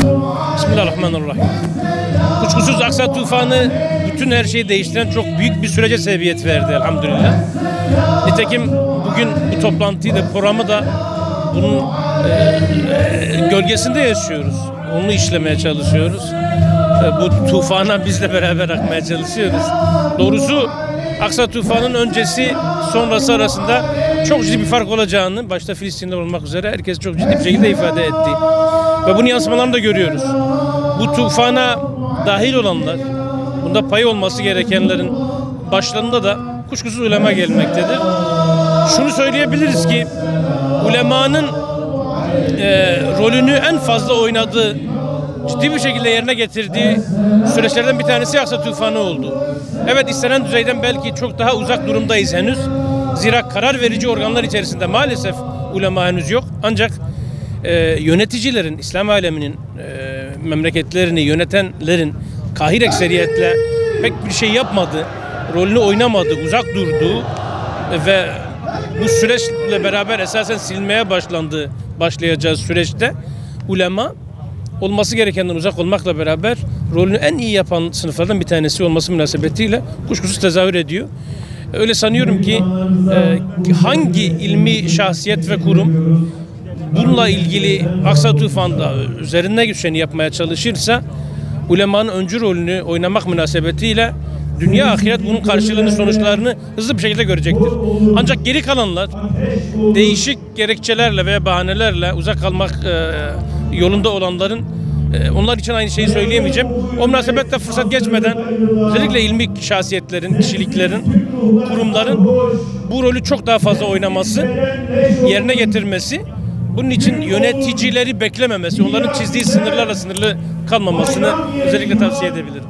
Bismillahirrahmanirrahim. Kuşkusuz Aksa tufanı bütün her şeyi değiştiren çok büyük bir sürece sebebiyet verdi elhamdülillah. Nitekim bugün bu toplantıyı da programı da bunun gölgesinde yaşıyoruz. Onu işlemeye çalışıyoruz. Bu tufana bizle beraber akmaya çalışıyoruz. Doğrusu Aksa tufanın öncesi sonrası arasında çok ciddi bir fark olacağını başta Filistin'de olmak üzere herkes çok ciddi bir şekilde ifade etti. Ve bunun yansımalarını da görüyoruz. Bu tufana dahil olanlar, bunda payı olması gerekenlerin başlarında da kuşkusuz ulema gelmektedir. Şunu söyleyebiliriz ki ulemanın rolünü en fazla oynadığı, ciddi bir şekilde yerine getirdiği süreçlerden bir tanesi Aksa tufanı oldu. Evet, istenen düzeyden belki çok daha uzak durumdayız henüz. Zira karar verici organlar içerisinde maalesef ulema henüz yok. Ancak yöneticilerin, İslam aleminin memleketlerini yönetenlerin kahir ekseriyetle pek bir şey yapmadı, rolünü oynamadı, uzak durduğu ve bu süreçle beraber esasen silmeye başlayacağı süreçte ulema olması gerekenden uzak olmakla beraber rolünü en iyi yapan sınıflardan bir tanesi olması münasebetiyle kuşkusuz tezahür ediyor. Öyle sanıyorum ki hangi ilmi şahsiyet ve kurum bununla ilgili Aksa tufanında üzerine düşeni yapmaya çalışırsa ulemanın öncü rolünü oynamak münasebetiyle dünya ahiret bunun karşılığını, sonuçlarını hızlı bir şekilde görecektir. Ancak geri kalanlar değişik gerekçelerle veya bahanelerle uzak kalmak yolunda olanların onlar için aynı şeyi söyleyemeyeceğim. O münasebetle fırsat geçmeden özellikle ilmi şahsiyetlerin, kişiliklerin, kurumların bu rolü çok daha fazla oynaması, yerine getirmesi, bunun için yöneticileri beklememesi, onların çizdiği sınırlarla sınırlı kalmamasını özellikle tavsiye edebilirim.